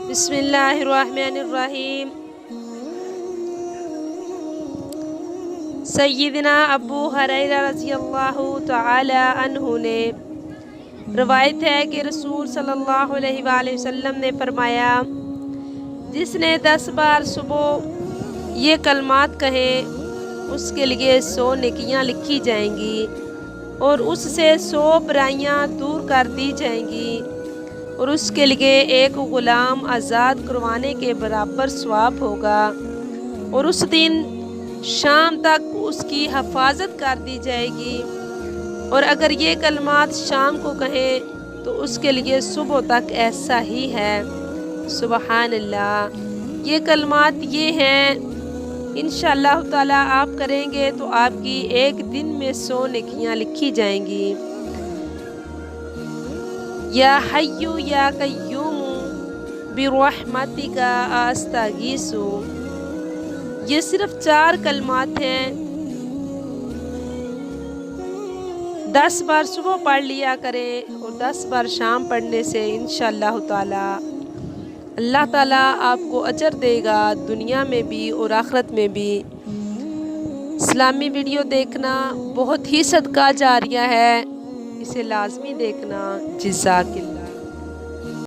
بسم اللہ الرحمن الرحیم۔ سیدنا ابو ہریرہ رضی اللہ تعالی عنہ نے روایت ہے کہ رسول صلی اللہ علیہ وآلہ وسلم نے فرمایا، جس نے 10 بار صبح یہ کلمات کہیں اس کے لیے 100 نیکیاں لکھی جائیں گی اور اس سے 100 برائیاں دور کر دی جائیں گی اور اس کے لیے ایک غلام آزاد کروانے کے برابر ثواب ہوگا، اور اس دن شام تک اس کی حفاظت کر دی جائے گی، اور اگر یہ کلمات شام کو کہیں تو اس کے لیے صبح تک ایسا ہی ہے۔ سبحان اللہ۔ یہ کلمات یہ ہیں، انشاءاللہ تعالی آپ کریں گے تو آپ کی ایک دن میں 100 نیکیاں لکھی جائیں گی۔ یا حی یا قیوم برحمتک استغیث، یہ صرف 4 کلمات ہیں، 10 بار صبح پڑھ لیا کریں اور 10 بار شام پڑھنے سے انشاءاللہ تعالی اللہ تعالیٰ آپ کو اجر دے گا، دنیا میں بھی اور آخرت میں بھی۔ اسلامی ویڈیو دیکھنا بہت ہی صدقہ جاریہ ہے، اسے لازمی دیکھنا۔ جزاک اللہ۔